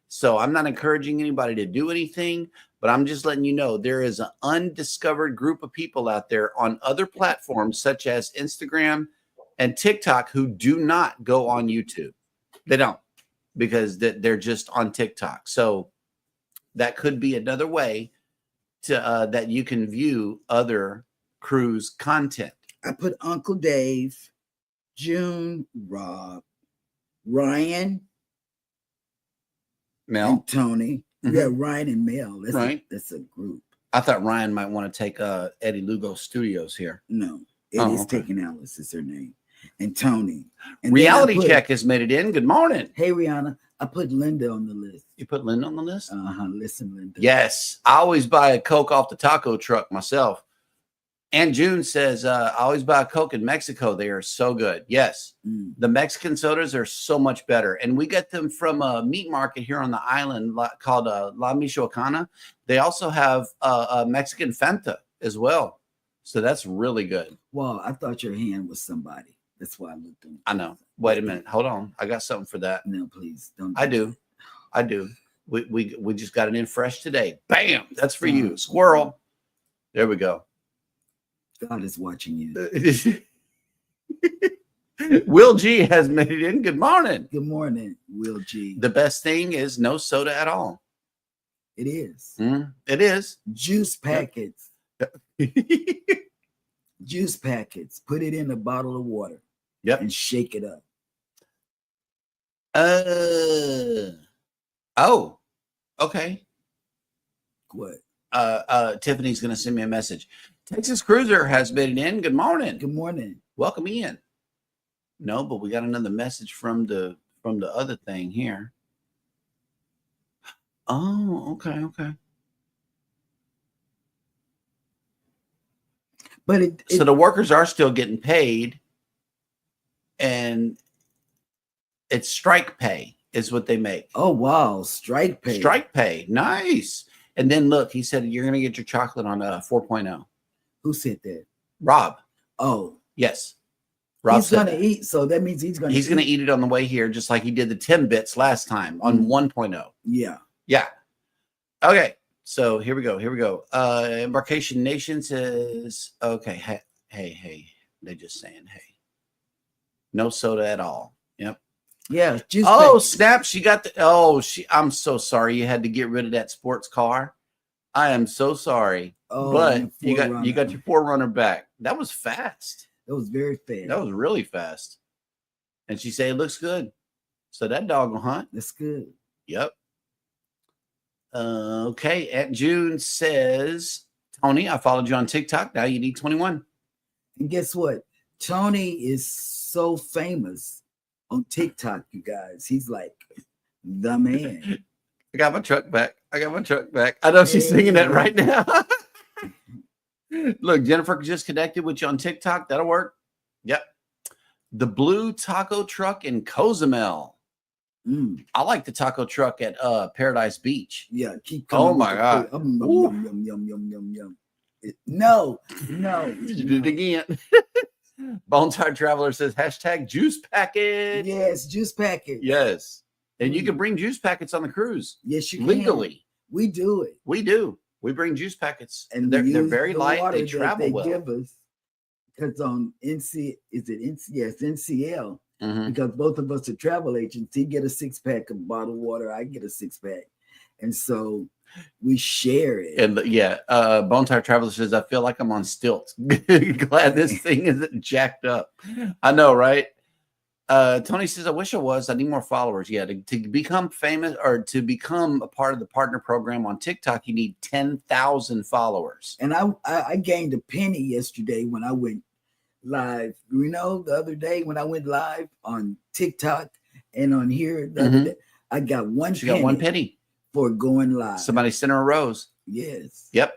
So I'm not encouraging anybody to do anything, but I'm just letting you know there is an undiscovered group of people out there on other platforms such as Instagram and TikTok who do not go on YouTube. They don't, because they're just on TikTok. So that could be another way to that you can view other cruise content. I put Uncle Dave, June, Rob, Ryan, Mel, and Tony. Yeah, Ryan and Mel. That's Right. That's a group. I thought Ryan might want to take Eddie Lugo Studios here. No, Eddie's okay. taking Alice is her name. And Tony. And Reality Check has made it in. Good morning. Hey, Rihanna, I put Linda on the list. You put Linda on the list? Listen, Linda. Yes. I always buy a Coke off the taco truck myself. And June says, I always buy a Coke in Mexico. They are so good. Yes. The Mexican sodas are so much better. And we get them from a meat market here on the island called La Michoacana. They also have a Mexican Fanta as well. So that's really good. Well, I thought your hand was somebody. That's why I looked on. I know. Wait a minute. Hold on. I got something for that. No, please don't. I do. We just got it in fresh today. Bam. That's for you. Squirrel. There we go. God is watching you. Will G has made it in. Good morning. Good morning, Will G. The best thing is no soda at all. It is. It is. Juice packets. Juice packets. Put it in a bottle of water. Yep. And shake it up. Oh, okay. What? Tiffany's gonna send me a message. Texas Cruiser has made it in. Good morning. Good morning. Welcome in. No, but we got another message from the other thing here. Oh, okay. But so the workers are still getting paid, and it's strike pay is what they make. Oh wow, strike pay. Strike pay, nice. And then look, he said you're gonna get your chocolate on 4.0. Who said that? Rob. Oh, yes. Rob he's gonna eat, so that means he's gonna eat it on the way here, just like he did the 10 bits last time on 1.0. Yeah. Okay. So here we go. Embarkation Nation says, okay, hey, they just saying, hey. No soda at all. Yep. Yeah. Juice Oh, packets. snap. She got I'm so sorry you had to get rid of that sports car. I am so sorry. Oh, but and you got your 4Runner back. That was fast. It was very fast. That was really fast. And she said it looks good. So that dog will hunt. That's good. Yep. Okay. Aunt June says, Tony, I followed you on TikTok. Now you need 21. And guess what? Tony is so famous on TikTok, you guys. He's like the man. I got my truck back. I know she's singing that right now. Look, Jennifer just connected with you on TikTok. That'll work. Yep. The Blue Taco Truck in Cozumel. I like the taco truck at Paradise Beach. Yeah, keep coming. Oh my God. Yum. No. You did it again. Bonetime Traveler says hashtag juice packet. Yes, juice packet. Yes. And you can bring juice packets on the cruise. Yes, you can. Legally. We do it. We do. We bring juice packets. And they're very light. They travel well. Give us, because on NCL, because both of us are travel agents. He get a 6-pack of bottled water. I get a 6-pack. And so we share it. And Bonetime Traveler says, I feel like I'm on stilts. Glad this thing isn't jacked up. I know, right? Tony says, I wish I was. I need more followers. Yeah, to become famous or to become a part of the partner program on TikTok, you need 10,000 followers. And I gained a penny yesterday when I went live. You know, the other day when I went live on TikTok and on here, the other day, I got one penny for going live. Somebody sent her a rose. Yes. Yep.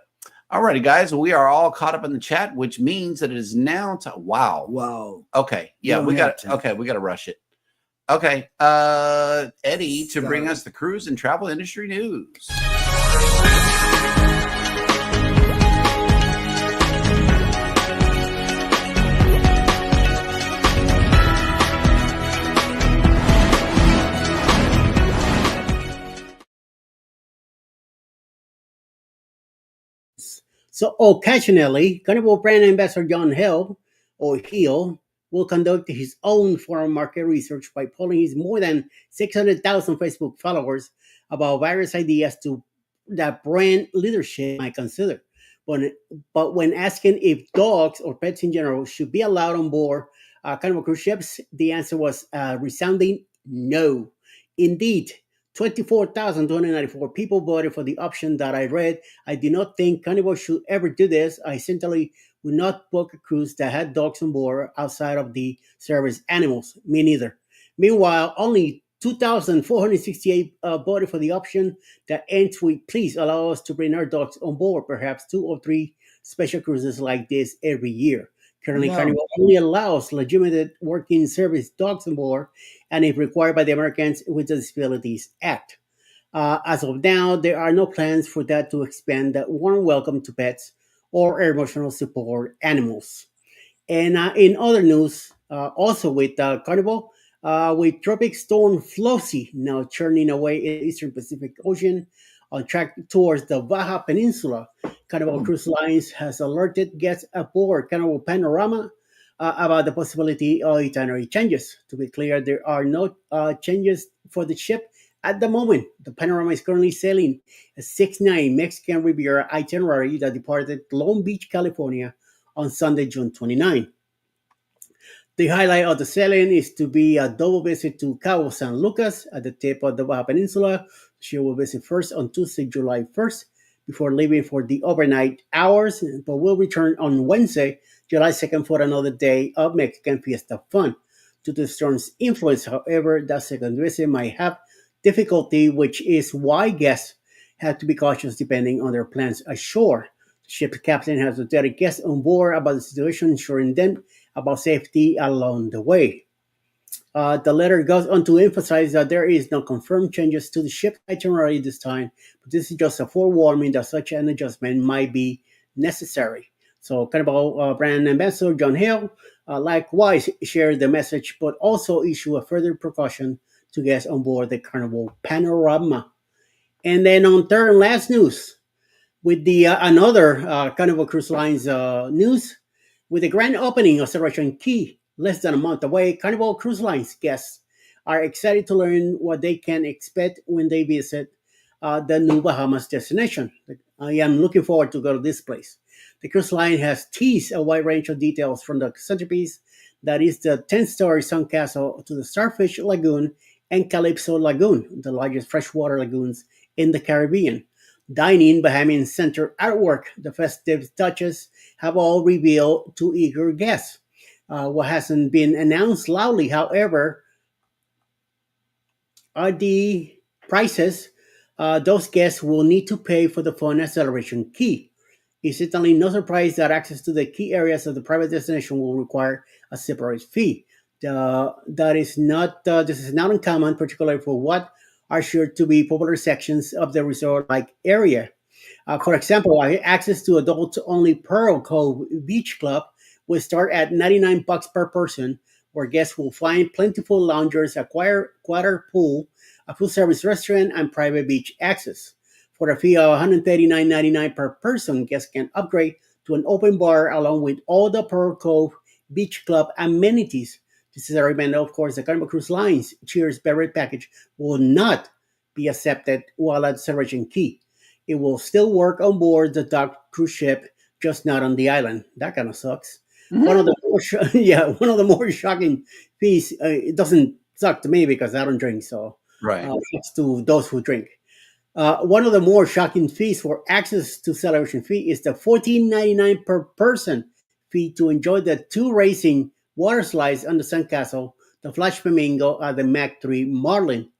All righty, guys. We are all caught up in the chat, which means that it is now time. Wow. Okay. Yeah, we got to rush it. Okay. Eddie, to bring us the cruise and travel industry news. So occasionally, Carnival brand ambassador John Hill will conduct his own foreign market research by polling his more than 600,000 Facebook followers about various ideas that brand leadership might consider. But when asking if dogs or pets in general should be allowed on board Carnival cruise ships, the answer was resounding no. Indeed, 24,294 people voted for the option that I read. I do not think Carnival should ever do this. I simply would not book a cruise that had dogs on board outside of the service animals. Me neither. Meanwhile, only 2,468 voted for the option that ends with, please allow us to bring our dogs on board, perhaps 2 or 3 special cruises like this every year. Currently, Carnival only allows legitimate working service dogs on board, and if required by the Americans with the Disabilities Act. As of now, there are no plans for that to expand that warm welcome to pets or emotional support animals. And in other news, also with Carnival, with Tropic Storm Flossie now churning away in the Eastern Pacific Ocean on track towards the Baja Peninsula, Carnival Cruise Lines has alerted guests aboard Carnival Panorama about the possibility of itinerary changes. To be clear, there are no changes for the ship at the moment. The Panorama is currently sailing a 6-9 Mexican Riviera itinerary that departed Long Beach, California on Sunday, June 29. The highlight of the sailing is to be a double visit to Cabo San Lucas at the tip of the Baja Peninsula. She will visit first on Tuesday, July 1st, before leaving for the overnight hours, but will return on Wednesday, July 2nd, for another day of Mexican Fiesta fun. Due to the storm's influence, however, that second visit might have difficulty, which is why guests have to be cautious depending on their plans ashore. The ship's captain has updated guests on board about the situation, ensuring them about safety along the way. The letter goes on to emphasize that there is no confirmed changes to the ship itinerary this time, but this is just a forewarning that such an adjustment might be necessary. So Carnival brand ambassador John Hill likewise shared the message, but also issued a further precaution to guests on board the Carnival Panorama. And then on third and last news, with the another Carnival Cruise Lines news, with the grand opening of Celebration Key less than a month away, Carnival Cruise Line's guests are excited to learn what they can expect when they visit the new Bahamas destination. I am looking forward to go to this place. The cruise line has teased a wide range of details from the centerpiece that is the 10-story Sun Castle to the Starfish Lagoon and Calypso Lagoon, the largest freshwater lagoons in the Caribbean. Dining, Bahamian Center artwork, the festive touches have all revealed to eager guests. What hasn't been announced loudly, however, are the prices those guests will need to pay for the phone acceleration key. It's certainly no surprise that access to the key areas of the private destination will require a separate fee. This is not uncommon, particularly for what are sure to be popular sections of the resort-like area. For example, access to adults-only Pearl Cove Beach Club will start at $99 per person, where guests will find plentiful loungers, a quarter pool, a full-service restaurant, and private beach access. For a fee of $139.99 per person, guests can upgrade to an open bar along with all the Pearl Cove Beach Club amenities. This is a reminder, of course, the Carnival Cruise Line's Cheers beverage package will not be accepted while at Celebration Key. It will still work on board the docked cruise ship, just not on the island. That kind of sucks. One of the one of the more shocking fees. It doesn't suck to me because I don't drink, so Right. it's to those who drink. One of the more shocking fees for access to Celebration Fee is the $14.99 per person fee to enjoy the two racing water slides on the Sandcastle, the Flash Flamingo, and the Mach 3 Marlin.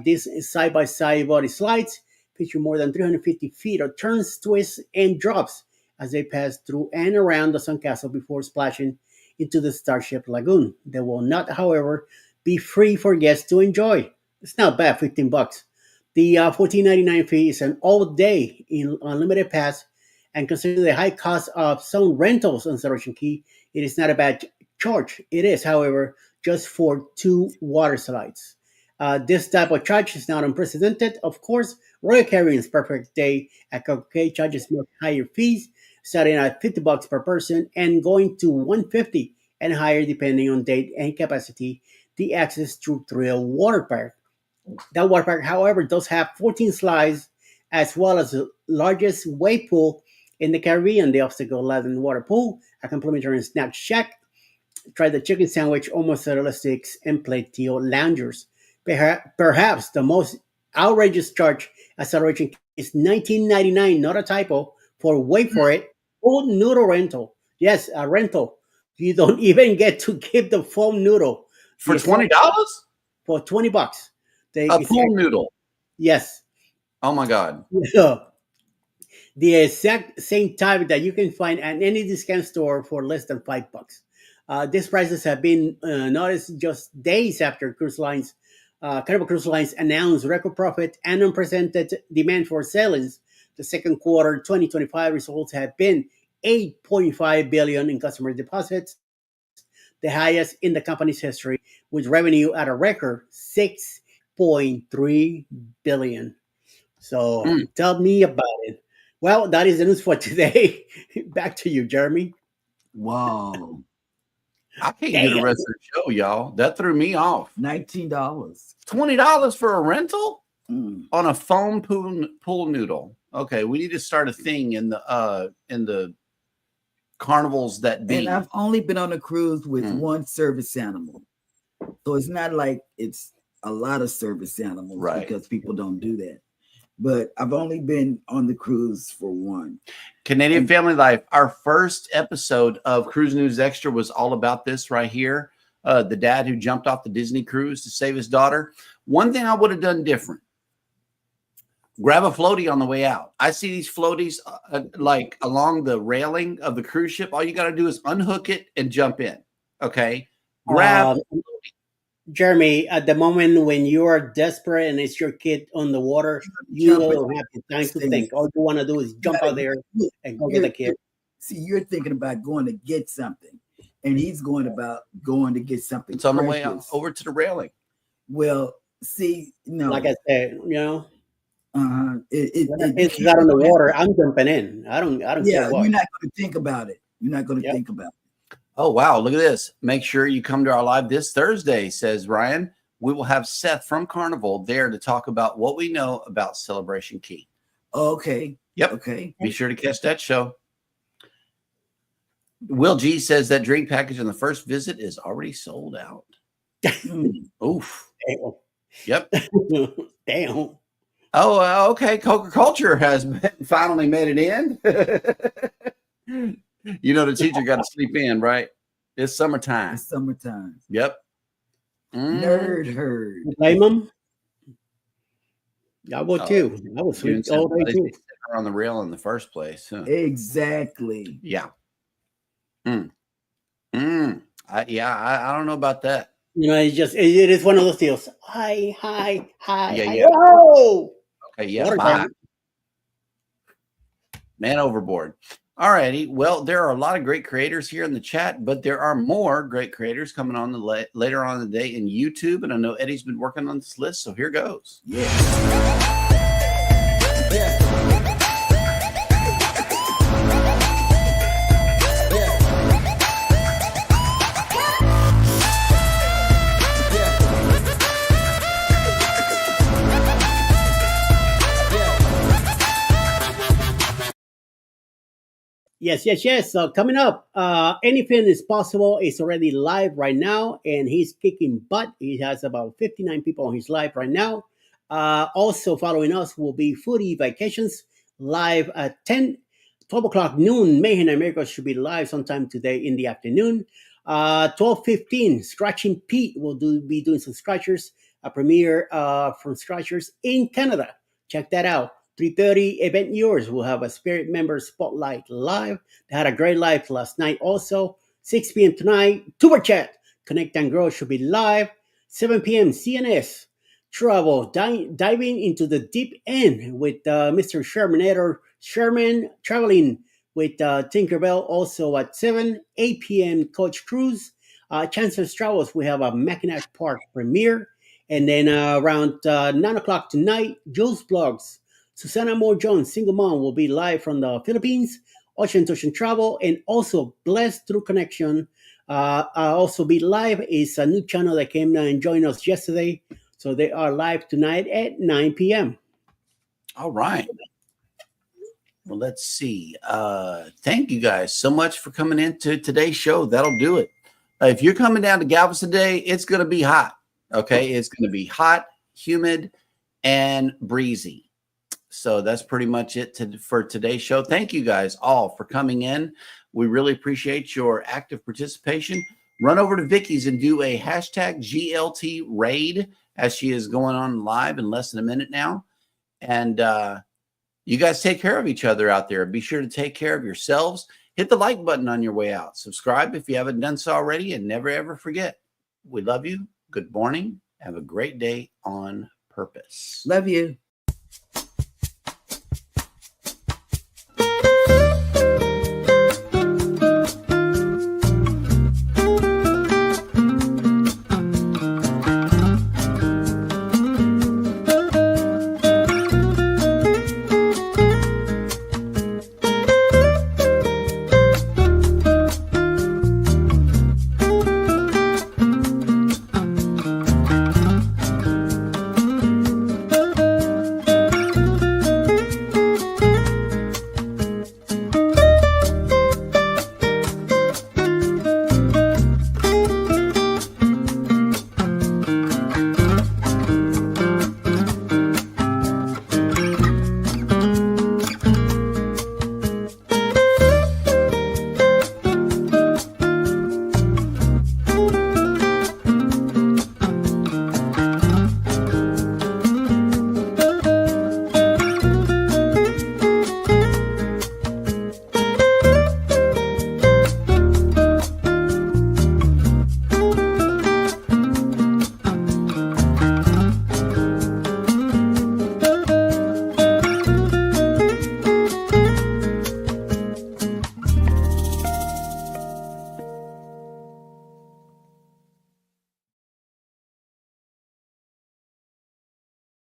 These side-by-side body slides feature more than 350 feet of turns, twists, and drops as they pass through and around the Sandcastle before splashing into the Starship Lagoon. They will not, however, be free for guests to enjoy. It's not bad, $15. The $14.99 fee is an all-day unlimited pass, and considering the high cost of some rentals on Celebration Key, it is not a bad charge. It is, however, just for two water slides. This type of charge is not unprecedented. Of course, Royal Caribbean's Perfect Day at Coco Cay charges much higher fees, starting at $50 per person and going to $150 and higher depending on date and capacity. The access to Thrill Water Park. That water park, however, does have 14 slides as well as the largest wave pool in the Caribbean, the obstacle-laden water pool, a complimentary snack shack. Try the chicken sandwich, mozzarella sticks, and patio loungers. Perhaps the most outrageous charge at Celebration is $19.99, not a typo, for wait for it, full noodle rental. Yes, a rental. You don't even get to keep the foam noodle. For $20? For $20. A pool noodle. Yes. Oh my God. The exact same type that you can find at any discount store for less than $5. These prices have been noticed just days after Carnival Cruise Lines announced record profit and unprecedented demand for sailings. The second quarter 2025 results have been $8.5 billion in customer deposits, the highest in the company's history, with revenue at a record $6.3 billion. So tell me about it. Well, that is the news for today. Back to you, Jeremy. Wow. I can't do the rest of the show, y'all. That threw me off. $19. $20 for a rental Mm. on a foam pool noodle. Okay, we need to start a thing in the carnivals that be. And I've only been on a cruise with Mm. one service animal. So it's not like it's a lot of service animals, Right. because people don't do that. But I've only been on the cruise for one. Canadian Family Life. Our first episode of Cruise News Extra was all about this right here. The dad who jumped off the Disney cruise to save his daughter. One thing I would have done different. Grab a floaty on the way out. I see these floaties like along the railing of the cruise ship. All you got to do is unhook it and jump in. Okay. Grab. Jeremy, at the moment when you are desperate and it's your kid on the water, you don't have the time to think. All you want to do is jump out there and go get the kid. See, you're thinking about going to get something, and he's going to get something. It's on the way out, over to the railing. Well, see, no. Like I said, you know, it's not on the water. I'm jumping in. I don't. Yeah, care what. you're not going to think about it. You're not going to think about it. Oh, wow. Look at this. Make sure you come to our live this Thursday, says Ryan. We will have Seth from Carnival there to talk about what we know about Celebration Key. Okay. Yep. Okay. Be sure to catch that show. Will G says that drink package on the first visit is already sold out. Oof. Damn. Yep. Damn. Oh, okay. Coca Culture has finally made it in. You know, the teacher got to sleep in, right? It's summertime. It's summertime. Yep. Nerd herd. Blame them. I would too. I would sleep all day too. On the rail in the first place. Huh? Exactly. Yeah. I don't know about that. You know, it's just it is one of those deals. Hi. Yeah. Whoa! Okay, yeah. Water Bye. down. Man overboard. All righty. Well, there are a lot of great creators here in the chat, but there are more great creators coming on later on in the day in YouTube. And I know Eddie's been working on this list, so here goes. Yeah. Yes. So coming up, anything is possible. It's already live right now, and he's kicking butt. He has about 59 people on his live right now. Also following us will be Foodie Vacations live at 12 o'clock noon. Mayhem America should be live sometime today in the afternoon. 12:15, Scratching Pete will be doing some scratchers, a premiere from Scratchers in Canada. Check that out. 3:30, Event Yours will have a Spirit Member Spotlight live. They had a great live last night also. 6 p.m. tonight, Tuber Chat, Connect and Grow should be live. 7 p.m., CNS Travel, diving into the deep end with Mr. Sherman traveling with Tinkerbell also at 7. 8 p.m., Coach Cruise. Chancellor's Travels, we have a Mackinac Park premiere. And then around 9 o'clock tonight, Jules Blogs. Susana Moore Jones, single mom, will be live from the Philippines. Ocean to Ocean Travel, and also Blessed Through Connection. Also be live is a new channel that came and joined us yesterday. So they are live tonight at 9 p.m. All right. Well, let's see. Thank you guys so much for coming into today's show. That'll do it. If you're coming down to Galveston today, it's going to be hot. Okay. It's going to be hot, humid, and breezy. So that's pretty much it for today's show. Thank you guys all for coming in. We really appreciate your active participation. Run over to Vicky's and do a hashtag GLT raid as she is going on live in less than a minute now. And you guys take care of each other out there. Be sure to take care of yourselves. Hit the like button on your way out. Subscribe if you haven't done so already, and never, ever forget. We love you. Good morning. Have a great day on purpose. Love you.